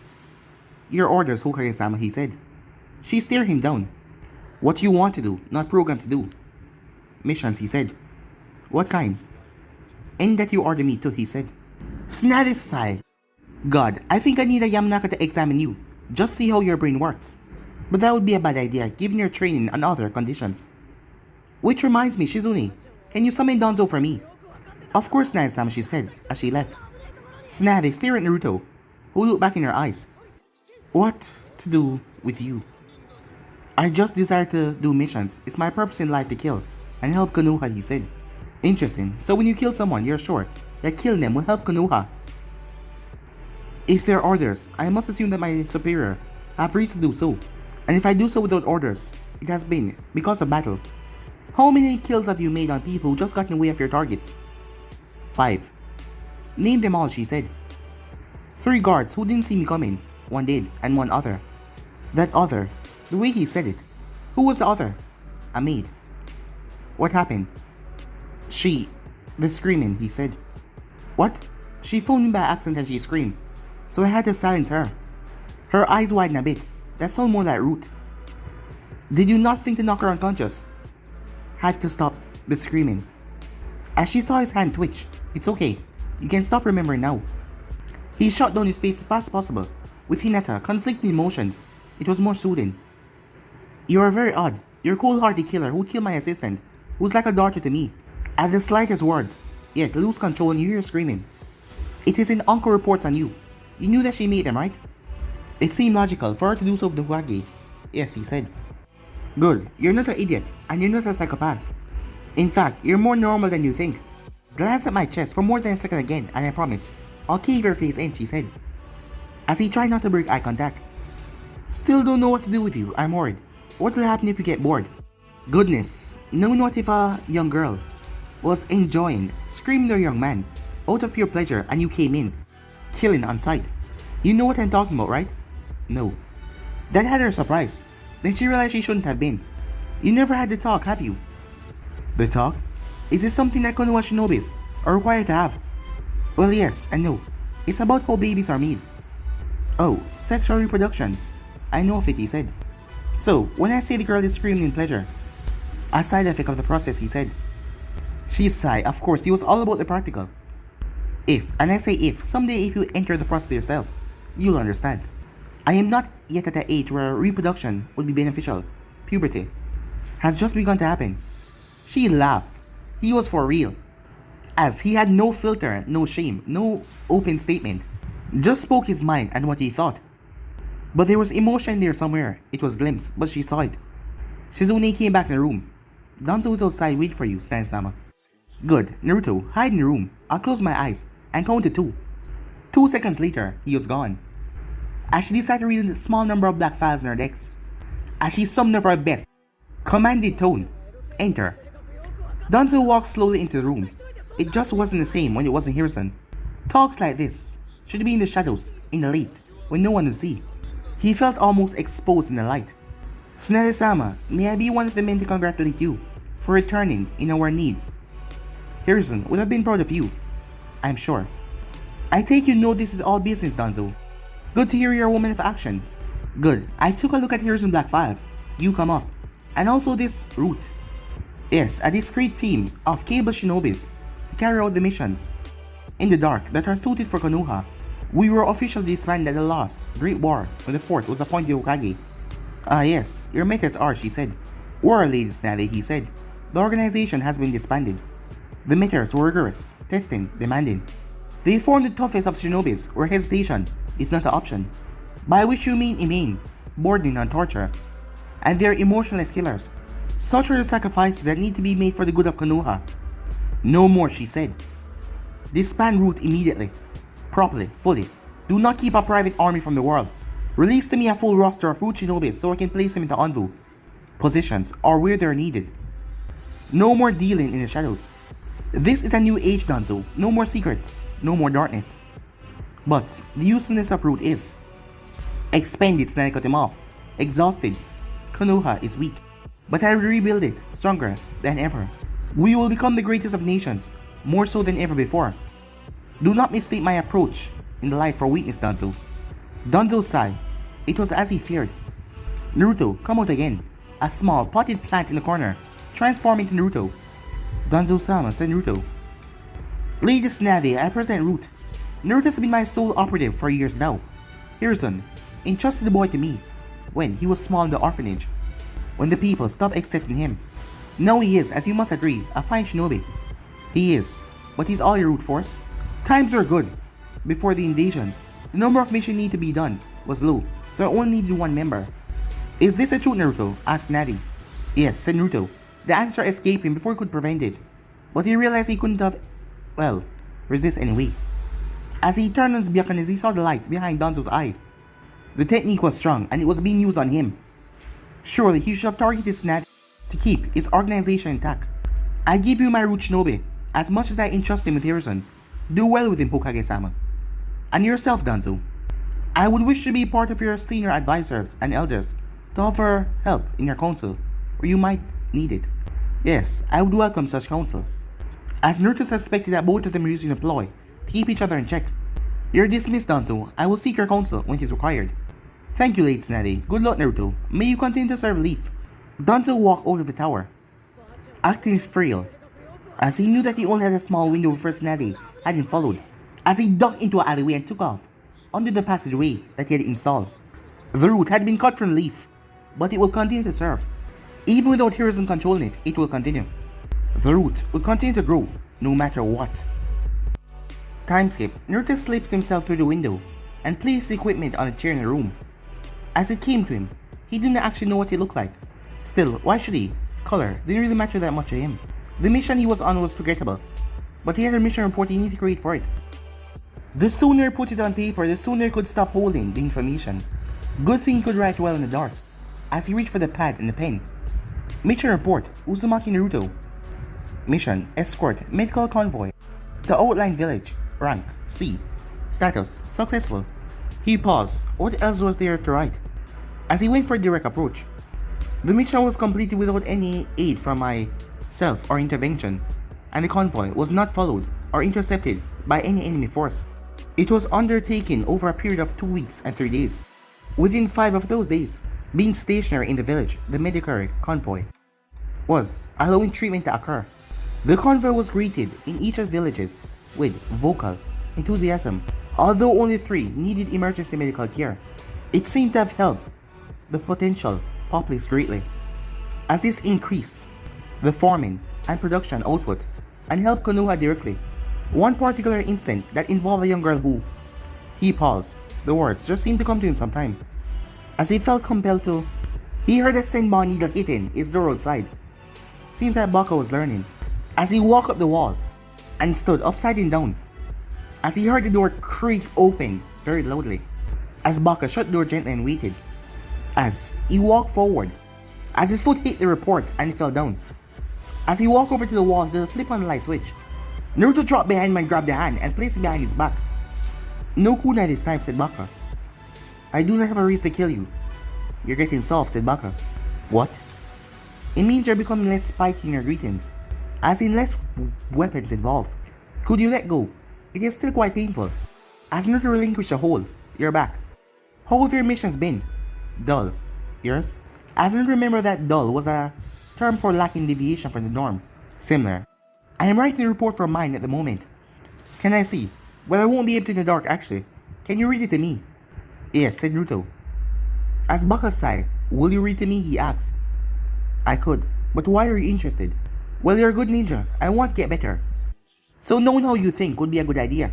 Your orders, Hokage-sama, he said. She stared him down. What do you want to do, not programmed to do? Missions, he said. What kind? Any that you order me to, he said. Snazzy sighed. God, I think I need a Yamanaka to examine you. Just see how your brain works. But that would be a bad idea, given your training and other conditions. Which reminds me, Shizune, can you summon Danzo for me? Of course, Snazzy-sama, she said, as she left. Snazzy stared at Naruto, who looked back in her eyes. What to do with you? I just desire to do missions. It's my purpose in life to kill and help Konoha, he said. Interesting. So when you kill someone, you're sure that killing them will help Konoha. If they're orders, I must assume that my superior have reason to do so. And if I do so without orders, it has been because of battle. How many kills have you made on people who just got in the way of your targets? 5. Name them all, she said. 3 guards who didn't see me coming. 1 did, and 1 other. That other, the way he said it. Who was the other? A maid. What happened? The screaming, he said. What? She phoned me by accident as she screamed, so I had to silence her. Her eyes widened a bit. That sounded more like Root. Did you not think to knock her unconscious? Had to stop the screaming. As she saw his hand twitch, it's okay. You can stop remembering now. He shut down his face as fast as possible. With Hinata, conflicting emotions, it was more soothing. You are very odd. You're a cold-hearted killer who'd kill my assistant, who's like a daughter to me. At the slightest words, yet lose control and you hear screaming. It is in Uncle reports on you. You knew that she made them, right? It seemed logical for her to do so with the Hokage. Yes, he said. Good, you're not an idiot, and you're not a psychopath. In fact, you're more normal than you think. Glance at my chest for more than a second again, and I promise, I'll cave your face in, she said, as he tried not to break eye contact. Still don't know what to do with you, I'm worried. What will happen if you get bored? Goodness, knowing what if a young girl was enjoying screaming at a young man out of pure pleasure and you came in, killing on sight. You know what I'm talking about, right? No. That had her surprised. Then she realized she shouldn't have been. You never had the talk, have you? The talk? Is this something that Konoha shinobis are required to have? Well, yes and no. It's about how babies are made. Oh, sexual reproduction. I know of it, he said. So, when I say the girl is screaming in pleasure, a side effect of the process, he said. She sighed. Of course, he was all about the practical. If, and I say if, someday if you enter the process yourself, you'll understand. I am not yet at the age where reproduction would be beneficial. Puberty has just begun to happen. She laughed. He was for real. As he had no filter, no shame, no open statement. Just spoke his mind and what he thought. But there was emotion there somewhere. It was glimpsed, but she saw it. Shizune came back in the room. Danzo is outside waiting for you, Stan-sama. Good. Naruto, hide in the room. I'll close my eyes and count to 2. 2 seconds later, he was gone. As she decided to read the small number of black files in her decks, as she summoned up her best, commanded tone, enter. Danzo walked slowly into the room. It just wasn't the same when it wasn't Hiruzen. Talks like this should be in the shadows, in the light, when no one would see. He felt almost exposed in the light. Snazzy-sama, may I be one of the men to congratulate you for returning in our need. Hiruzen would have been proud of you, I'm sure. I take you know this is all business, Danzo. Good to hear you're a woman of action. Good. I took a look at Hiruzen black files. You come up. And also this route. Yes, a discreet team of cable shinobis to carry out the missions in the dark that are suited for Konoha. We were officially disbanded at the last Great War when the 4th was appointed Hokage. Ah yes, your methods are, she said. Or, Lady Snally, he said, the organization has been disbanded. The methods were rigorous, testing, demanding. They formed the toughest of shinobis where hesitation is not an option. By which you mean inane, bordering on torture. And they're emotionless killers. Such are the sacrifices that need to be made for the good of Konoha. No more, she said. Disband Root immediately. Properly, fully. Do not keep a private army from the world. Release to me a full roster of Root shinobis so I can place them into Anvu positions or where they're needed. No more dealing in the shadows. This is a new age, Danzo. No more secrets. No more darkness. But the usefulness of Root is expended. Snally cut him off. Exhausted. Konoha is weak. But I will rebuild it stronger than ever. We will become the greatest of nations, more so than ever before. Do not mistake my approach in the light for weakness, Danzo. Danzo sighed. It was as he feared. Naruto, come out again. A small potted plant in the corner, transform into Naruto. Danzo-sama, said Naruto. Lady Snally, I present Root. Naruto has been my sole operative for years now. Hiruzen entrusted the boy to me when he was small in the orphanage, when the people stopped accepting him. Now he is, as you must agree, a fine shinobi. He is, but he's all your Root force. Times were good. Before the invasion, the number of missions need to be done was low, so I only needed one member. Is this a truth, Naruto? Asked Snally. Yes, said Naruto. The answer escaped him before he could prevent it, but he realized he couldn't have, well, resist anyway. As he turned on his Byakugan, he saw the light behind Danzo's eye. The technique was strong, and it was being used on him. Surely he should have targeted Snally to keep his organization intact. I give you my Root shinobi, as much as I entrust him with Hiruzen. Do well with him, Hokage-sama. And yourself, Danzo. I would wish to be part of your senior advisors and elders to offer help in your council, where you might need it. Yes, I would welcome such counsel. As Naruto suspected that both of them were using a ploy to keep each other in check. You're dismissed, Danzo. I will seek your counsel when it is required. Thank you, Lady Snally. Good luck, Naruto. May you continue to serve Leaf. Danzo walked out of the tower, acting frail, as he knew that he only had a small window before Snally had him followed, as he ducked into an alleyway and took off under the passageway that he had installed. The root had been cut from Leaf, but it will continue to serve. Even without Hiruzen controlling it, it will continue. The root will continue to grow, no matter what. Time skip. Naruto slipped himself through the window and placed his equipment on a chair in the room. As it came to him, he didn't actually know what it looked like. Still, why should he? Color didn't really matter that much to him. The mission he was on was forgettable, but he had a mission report he needed to create for it. The sooner he put it on paper, the sooner he could stop holding the information. Good thing he could write well in the dark. As he reached for the pad and the pen. Mission report, Uzumaki Naruto. Mission, escort, medical convoy. The outlying village. Rank, C. Status, successful. He paused. What else was there to write? As he went for a direct approach. The mission was completed without any aid from myself or intervention, and the convoy was not followed or intercepted by any enemy force. It was undertaken over a period of 2 weeks and 3 days. Within 5 of those days, being stationary in the village, the medical convoy was allowing treatment to occur. The convoy was greeted in each of the villages with vocal enthusiasm, although only 3 needed emergency medical care. It seemed to have helped the potential populace greatly, as this increased the farming and production output and helped Konoha directly. One particular incident that involved a young girl who... He paused. The words just seemed to come to him sometime. As he felt compelled to, he heard a Senbon needle hitting his door outside. Seems that Baka was learning. As he walked up the wall and stood upside down, as he heard the door creak open very loudly, as Baka shut the door gently and waited. As he walked forward, as his foot hit the report and he fell down. As he walked over to the wall to flip on the light switch, Naruto dropped behind him and grabbed the hand and placed it behind his back. No kunai this time, said Baka. I do not have a reason to kill you. You're getting soft, said Baka. What? It means you're becoming less spiky in your greetings, as in less weapons involved. Could you let go? It is still quite painful. As Naruto relinquished the hold, you're back. How have your missions been? Dull. Yours? As Naruto remembered that dull was a term for lacking deviation from the norm. Similar. I am writing a report for mine at the moment. Can I see? Well, I won't be able to in the dark actually. Can you read it to me? Yes, said Naruto. As Baka sighed, will you read to me? He asked. I could, but why are you interested? Well, you're a good ninja. I want to get better. So knowing how you think would be a good idea.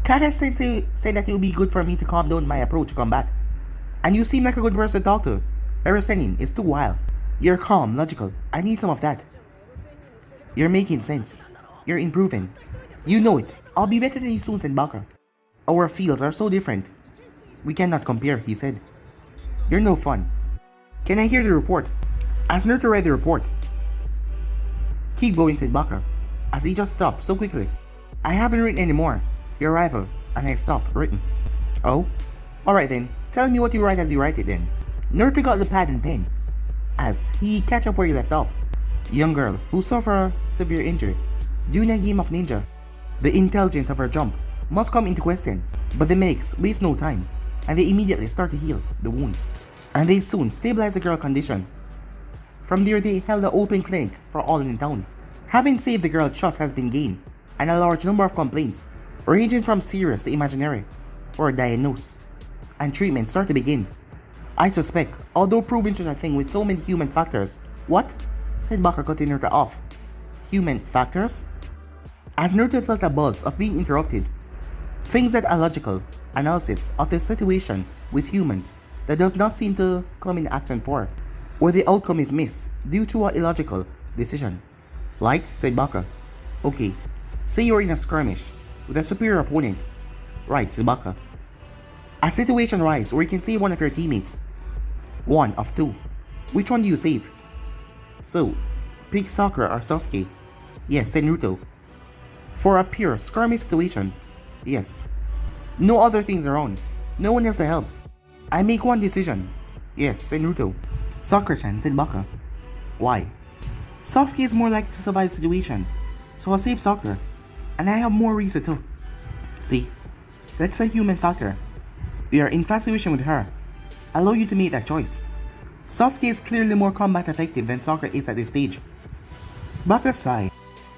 Kata said that it would be good for me to calm down my approach to combat. And you seem like a good person to talk to. Eresenin is too wild. You're calm, logical. I need some of that. You're making sense. You're improving. You know it. I'll be better than you soon, said Baka. Our fields are so different. We cannot compare, he said. You're no fun. Can I hear the report? As Naruto read the report. Keep going, said Baka, as he just stopped so quickly. I haven't written anymore. Your arrival, and I stopped written. Oh? Alright then, tell me what you write as you write it then. Naruto got the pad and pen, as he catch up where he left off. Young girl who suffered a severe injury during a game of ninja. The intelligence of her jump must come into question, but the medics waste no time, and they immediately start to heal the wound. And they soon stabilize the girl's condition. From there they held an open clinic for all in town. Having saved the girl, trust has been gained, and a large number of complaints, ranging from serious to imaginary, were diagnosed, and treatment start to begin. I suspect, although proven such a thing with so many human factors. What? Said Baka, cutting Naruto off. Human factors? As Naruto felt a buzz of being interrupted, things that are logical analysis of the situation with humans that does not seem to come in action for, where the outcome is missed due to an illogical decision. Like, said Baka. Okay, say you're in a skirmish with a superior opponent. Right, said Baka. A situation arises where you can save one of your teammates. One of two. Which one do you save? So, pick Sakura or Sasuke. Yes, said Naruto. For a pure skirmish situation. Yes. No other things around. No one else to help. I make one decision. Yes, said Naruto. Sakura-chan, said Baka. Why? Sasuke is more likely to survive the situation, so I'll save Sakura. And I have more reason to. See, that's a human factor. Your infatuation with her allow you to make that choice. Sasuke is clearly more combat effective than Sakura is at this stage. Baka sighed,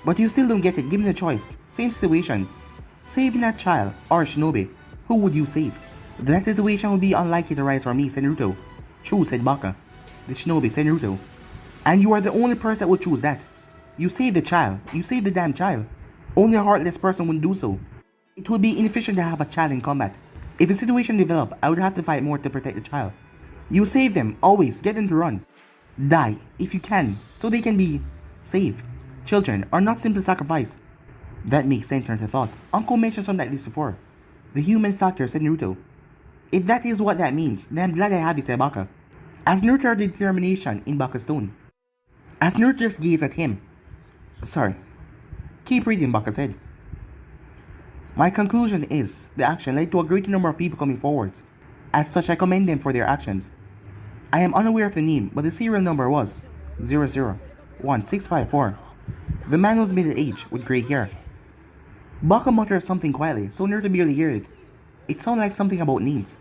but you still don't get it given the choice. Same situation. Saving a child or a shinobi, who would you save? That situation would be unlikely to rise for me, said Naruto. True, said Baka. The shinobi, said Naruto. And you are the only person that would choose that. You save the child. You save the damn child. Only a heartless person would do so. It would be inefficient to have a child in combat. If a situation developed, I would have to fight more to protect the child. You save them, always, get them to run. Die, if you can, so they can be saved. Children are not simply sacrificed. That makes sense, turned to thought. Uncle mentioned something like this before. The human factor, said Naruto. If that is what that means, then I'm glad I have it, said Baka. As Naruto heard the determination in Baka's tone. As Naruto just gazed at him. Sorry. Keep reading, Baka said. My conclusion is, the action led to a greater number of people coming forward. As such, I commend them for their actions. I am unaware of the name, but the serial number was 001654. The man was middle-aged, with grey hair. Baka muttered something quietly, so Naruto barely heard it. It sounded like something about names.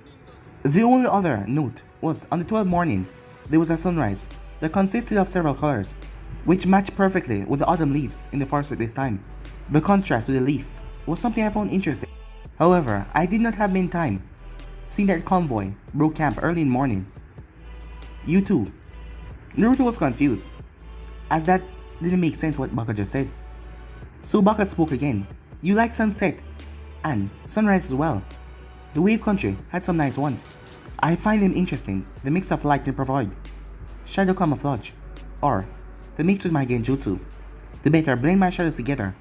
The only other note was, on the 12th morning, there was a sunrise that consisted of several colors, which matched perfectly with the autumn leaves in the forest at this time. The contrast with the leaf was something I found interesting. However, I did not have many time, seeing that convoy broke camp early in the morning. You too. Naruto was confused, as that didn't make sense what Baka just said. So Baka spoke again. You like sunset and sunrise as well. The wave country had some nice ones. I find them interesting, the mix of light they provide. Shadow camouflage, or the mix with my genjutsu, to better blend my shadows together.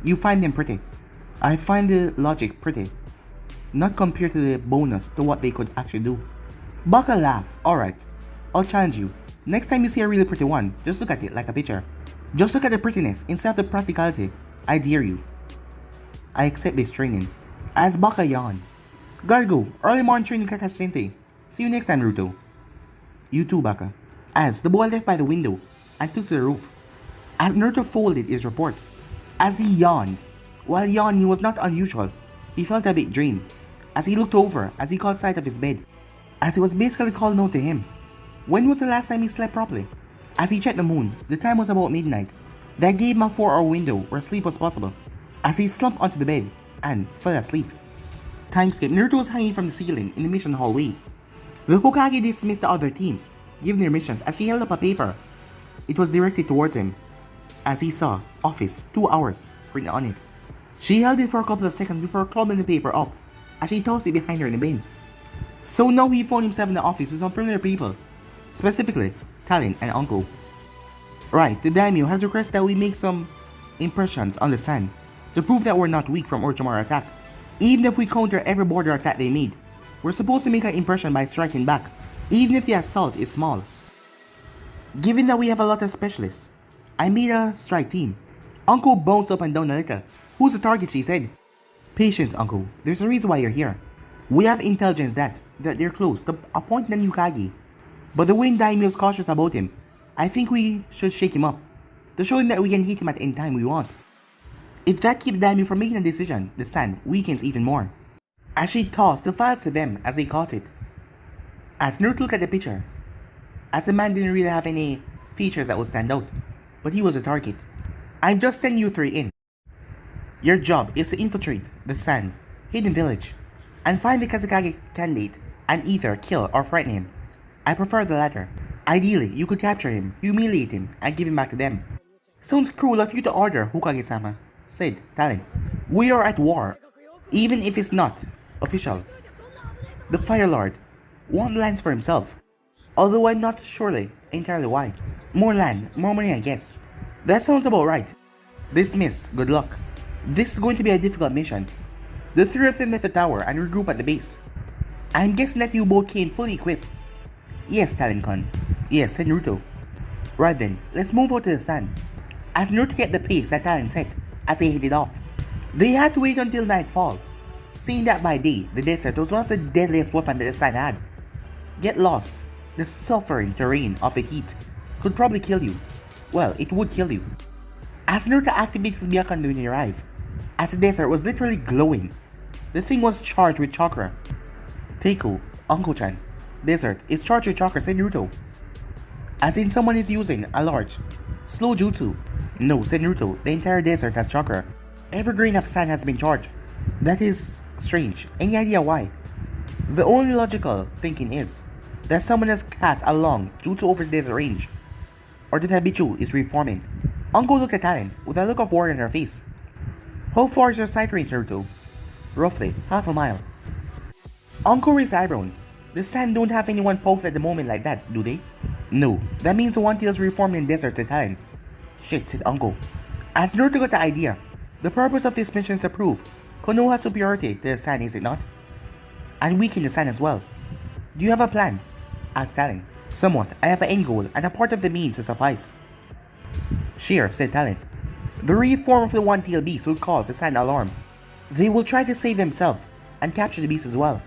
You find them pretty. I find the logic pretty, not compared to the bonus to what they could actually do. Baka laughed. Alright, I'll challenge you. Next time you see a really pretty one, just look at it like a picture. Just look at the prettiness instead of the practicality. I dare you. I accept this training. As Baka yawned. Gotta go. Early morning training, Kakashi Sensei. See you next time, Naruto. You too, Baka. As the boy left by the window and took to the roof. As Naruto folded his report. As he yawned. While yawning, he was not unusual. He felt a bit drained. As he looked over, as he caught sight of his bed. As it was basically called out to him. When was the last time he slept properly? As he checked the moon, the time was about midnight. That gave him a 4-hour window where sleep was possible. As he slumped onto the bed and fell asleep. Time skip. Naruto was hanging from the ceiling in the mission hallway. The Hokage dismissed the other teams, given their missions as she held up a paper. It was directed towards him. As he saw, office, 2 hours, written on it. She held it for a couple of seconds before clumping the paper up, as she tossed it behind her in the bin. So now he found himself in the office with some familiar people, specifically Talon and Uncle. Right, the daimyo has requested that we make some impressions on the sand to prove that we're not weak from Orochimaru attack. Even if we counter every border attack they made, we're supposed to make an impression by striking back, even if the assault is small. Given that we have a lot of specialists, I made a strike team. Uncle bounced up and down a little. Who's the target, she said. Patience, Uncle. There's a reason why you're here. We have intelligence that they're close to appointing a new Hokage. But the Wind Daimyo's cautious about him. I think we should shake him up, to show him that we can hit him at any time we want. If that keeps Daimyo from making a decision, the sand weakens even more. As she tossed the files to them as they caught it. As Naruto looked at the picture, as the man didn't really have any features that would stand out, but he was a target. I'm just sending you 3 in. Your job is to infiltrate the Sand, hidden village, and find the Kazekage candidate and either kill or frighten him. I prefer the latter. Ideally, you could capture him, humiliate him, and give him back to them. Sounds cruel of you to order, Hokage-sama, said Talon. We are at war, even if it's not official. The Fire Lord wants lands for himself, although I'm not surely entirely why. More land, more money I guess. That sounds about right. Dismiss, good luck. This is going to be a difficult mission. The 3 of them left the tower and regroup at the base. I'm guessing that you both came fully equipped. Yes, Talon-kun. Yes, said Naruto. Right then, let's move out to the sand. As Naruto kept the pace that Talon set as they headed off. They had to wait until nightfall, seeing that by day, the desert was one of the deadliest weapons that the sand had. Get lost. The suffering terrain of the heat could probably kill you. Well, it would kill you. As Naruto activates his Byakugan when he arrived, as the desert was literally glowing, the thing was charged with chakra. Teiko, Uncle-chan, desert is charged with chakra, said Naruto. As in someone is using a large, slow jutsu. No, said Naruto, the entire desert has chakra. Every grain of sand has been charged. That is strange. Any idea why? The only logical thinking is that someone has cast a long jutsu over the desert range, or the Tabichu is reforming. Uncle looked at Talon with a look of worry on her face. How far is your sight range, Naruto? Roughly, half a mile. Uncle raised eyebrow. The sand don't have anyone posted at the moment like that, do they? No, that means the One Tail's reforming desert to Talon. Shit, said Uncle. As Naruto got the idea, the purpose of this mission is to prove Konoha's superiority to the sand, is it not? And weaken the sand as well. Do you have a plan? Asked Talon. Somewhat, I have an end goal and a part of the means to suffice. Sure, said Talon. The reform of the one-tailed beast will cause the sand alarm. They will try to save themselves and capture the beast as well.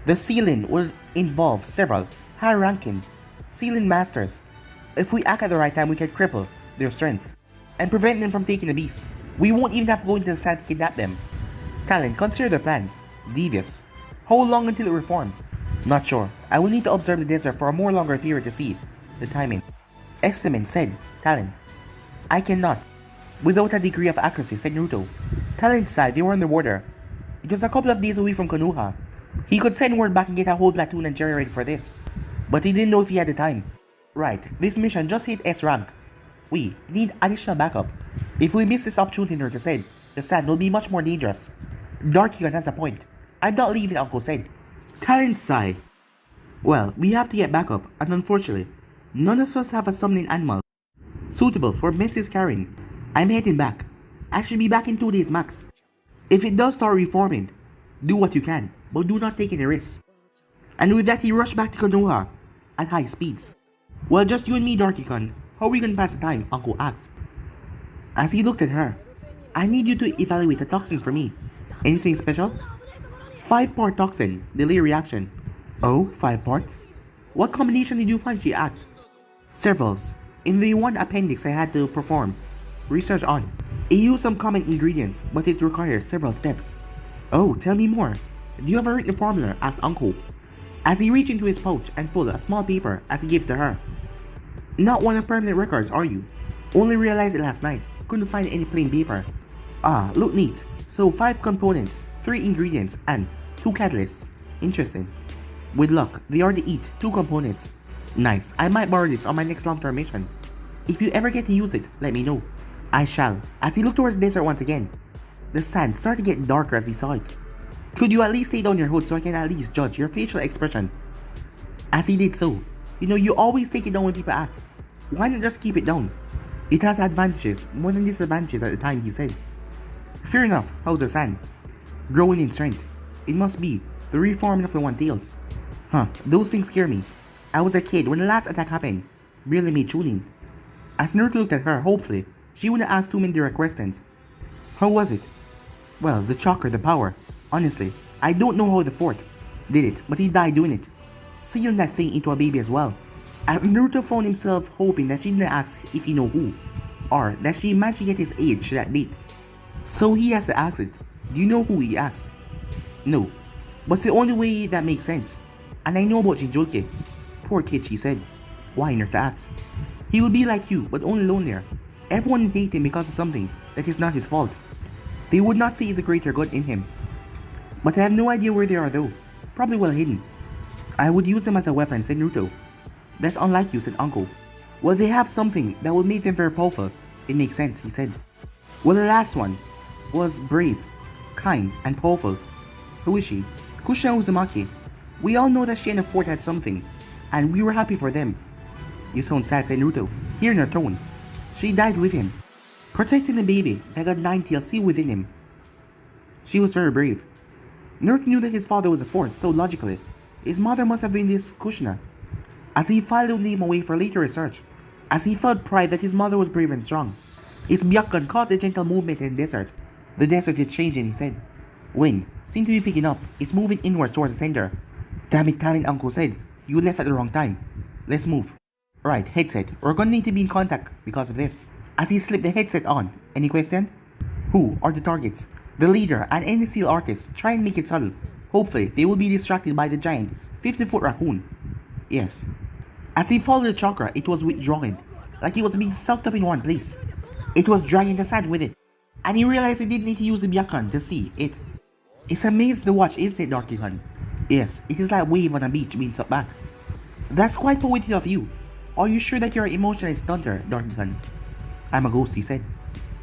The sealing will involve several high-ranking sealing masters. If we act at the right time, we can cripple their strengths and prevent them from taking the beast. We won't even have to go into the sand to kidnap them. Talon, consider the plan. Devious. How long until it reform? Not sure. I will need to observe the desert for a more longer period to see the timing. Estimate, said Talon. I cannot. Without a degree of accuracy, said Naruto. Talon sighed. They were underwater. It was a couple of days away from Konoha. He could send word back and get a whole platoon and Jerry ready for this. But he didn't know if he had the time. Right, this mission just hit S rank. We need additional backup. If we miss this opportunity, Naruto said, the sand will be much more dangerous. Darkigan has a point. I'm not leaving, Uncle said. Talon sighed. Well, we have to get backup, and unfortunately, none of us have a summoning animal suitable for Mrs. carrying. I'm heading back. I should be back in 2 days max. If it does start reforming, do what you can, but do not take any risks. And with that, he rushed back to Konoha at high speeds. Well, just you and me, Darkigan. How are we gonna pass the time? Uncle asked. As he looked at her, I need you to evaluate a toxin for me. Anything special? 5-part toxin, delay reaction. Oh, 5 parts? What combination did you find? She asked. Severals. In the one appendix I had to perform research on. It used some common ingredients, but it requires several steps. Oh, tell me more. Do you have a written formula? Asked Uncle, as he reached into his pouch and pulled a small paper as he gave it to her. Not one of permanent records, are you? Only realized it last night. Couldn't find any plain paper. Ah, look neat. So 5 components, 3 ingredients, and 2 catalysts. Interesting. With luck, they are to eat 2 components. Nice, I might borrow this on my next long-term mission. If you ever get to use it, let me know. I shall. As he looked towards the desert once again, the sand started getting darker as he saw it. Could you at least lay down your hood so I can at least judge your facial expression? As he did so, you always take it down when people ask. Why not just keep it down? It has advantages more than disadvantages at the time, he said. Fair enough, how's the sand? Growing in strength. It must be the reforming of the one-tails. Huh, those things scare me. I was a kid when the last attack happened. Really made tuning. As Naruto looked at her, hopefully, she wouldn't ask too many direct questions. How was it? Well, the chakra, the power. Honestly, I don't know how the fourth did it, but he died doing it. Sealing that thing into a baby as well. And Naruto found himself hoping that she didn't ask if he know who, or that she managed to get his age to that date. So he has to ask it. Do you know who he asks? No, but it's the only way that makes sense. And I know about Jinjoke. Poor kid, she said. Why Naruto asked. He would be like you, but only lonelier. Everyone would hate him because of something that is not his fault. They would not see the greater good in him. But I have no idea where they are though. Probably well hidden. I would use them as a weapon, said Naruto. That's unlike you, said Uncle. Well, they have something that will make them very powerful. It makes sense, he said. Well, the last one was brave, kind, and powerful. Who is she? Kushina Uzumaki. We all know that she and the fort had something, and we were happy for them. You sound sad, said Naruto, hearing her tone. She died with him, protecting the baby that got 9 tails sealed within him. She was very brave. Naruto knew that his father was a fort, so logically, his mother must have been this Kushina. As he filed the name away for later research, as he felt pride that his mother was brave and strong, his Byakugan caused a gentle movement in the desert. The desert is changing, he said. Wind seemed to be picking up. It's moving inwards towards the center. Damn it, Talent, Uncle said. You left at the wrong time. Let's move. Right, headset. We're gonna need to be in contact because of this. As he slipped the headset on. Any question? Who are the targets? The leader and any seal artists. Try and make it subtle. Hopefully, they will be distracted by the giant 50-foot raccoon. Yes. As he followed the chakra, it was withdrawing, like it was being sucked up in one place. It was dragging the sand with it, and he realized he didn't need to use the Byakugan to see it. It's amazing to watch, isn't it, Darky-kun? Yes, it is like a wave on a beach being sucked back. That's quite poetic of you. Are you sure that you're an emotionless stunter, Darky-kun? I'm a ghost, he said.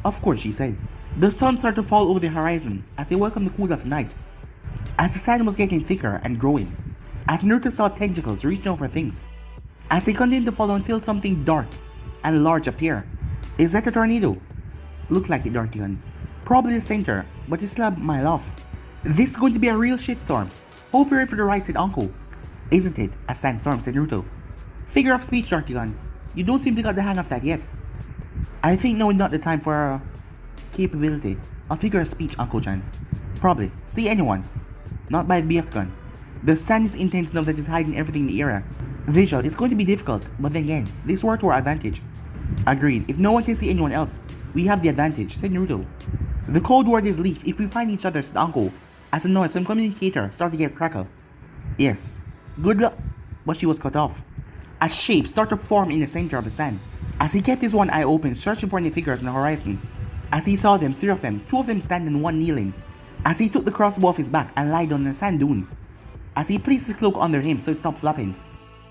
Of course, she said. The sun started to fall over the horizon as they welcomed the cool of night. As the sand was getting thicker and growing, as Naruto saw tentacles reaching over things, as they continued to follow and feel something dark and large appear. Is that a tornado? Looked like it, Darky-kun. Probably the center, but it's still a mile off. This is going to be a real shitstorm. Hope you're ready for the ride, said Uncle. Isn't it? A sandstorm, said Naruto. Figure of speech, Darky-kun. You don't seem to got the hang of that yet. I think now is not the time for a capability. A figure of speech, Uncle-chan. Probably. See anyone. Not by the Byakugan. The sand is intense enough that it's hiding everything in the area. Visual is going to be difficult, but then again, this worked to our advantage. Agreed. If no one can see anyone else, we have the advantage, said Naruto. The code word is leaf if we find each other, said Uncle, as a noise from communicator started to get crackle. Yes. Good luck. But she was cut off. A shape started to form in the center of the sand. As he kept his one eye open, searching for any figures on the horizon. As he saw them, 3 of them, 2 of them standing and 1 kneeling. As he took the crossbow off his back and lied on the sand dune. As he placed his cloak under him so it stopped flapping.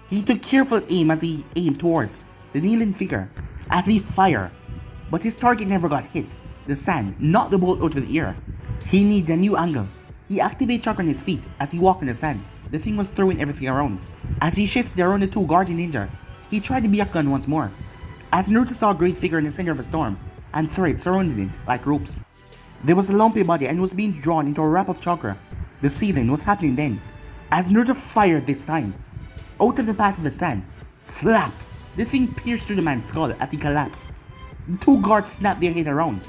He took careful aim as he aimed towards the kneeling figure. As he fired, but his target never got hit. The sand knocked the bolt out of the air. He needed a new angle. He activated chakra on his feet as he walked in the sand. The thing was throwing everything around. As he shifted around the 2 guardian ninja, he tried the Byakugan once more. As Naruto saw a great figure in the center of a storm, and threads surrounding it like ropes. There was a lumpy body and was being drawn into a wrap of chakra. The sealing was happening then. As Naruto fired this time, out of the path of the sand, slap! The thing pierced through the man's skull as he collapsed. The 2 guards snapped their head around.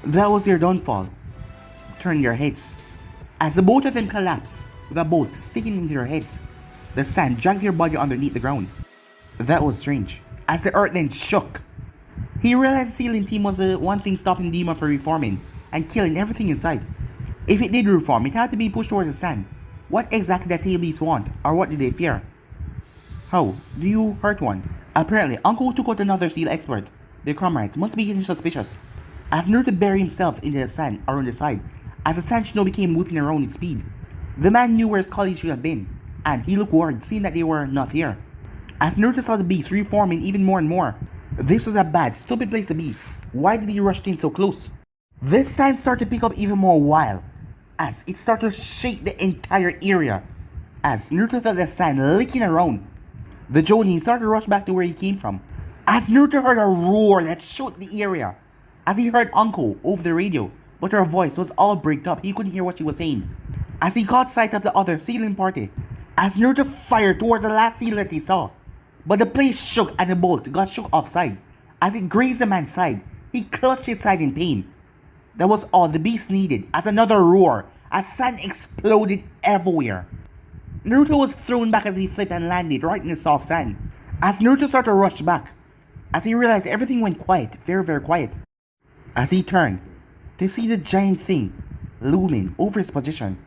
That was their downfall. Turning their heads. As the both of them collapsed, with a bolt sticking into their heads, the sand dragged their body underneath the ground. That was strange. As the earth then shook, he realized the sealing team was the one thing stopping Demon from reforming and killing everything inside. If it did reform, it had to be pushed towards the sand. What exactly did tail beasts want, or what did they fear? How? Do you hurt one? Apparently, Uncle took out another seal expert. Their comrades must be getting suspicious. As Naruto buried himself into the sand around the side, as the sand snow became whipping around its speed, the man knew where his colleagues should have been, and he looked worried seeing that they were not here. as Naruto saw the beast reforming even more and more. This was a bad, stupid place to be. Why did he rush in so close? This time started to pick up even more wild, as it started to shake the entire area, as Naruto felt the sand licking around. The Jonin started to rush back to where he came from, as Naruto heard a roar that shook the area, as he heard Unko over the radio, but her voice was all breaked up, he couldn't hear what she was saying. As he caught sight of the other sealing party, as Naruto fired towards the last seal that he saw, but the place shook and the bolt got shook offside. As it grazed the man's side, he clutched his side in pain. That was all the beast needed, as another roar, as sand exploded everywhere. Naruto was thrown back as he flipped and landed right in the soft sand, as Naruto started to rush back, as he realized everything went quiet, very very quiet. As he turned, to see the giant thing looming over his position.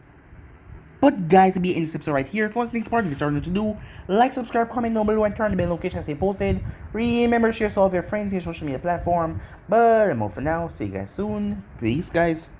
But guys, if you end this episode right here, if you want next part of this to do, like, subscribe, comment down below, and turn the bell notification to stay posted. Remember to share to all of your friends in your social media platform. But I'm out for now. See you guys soon. Peace, guys.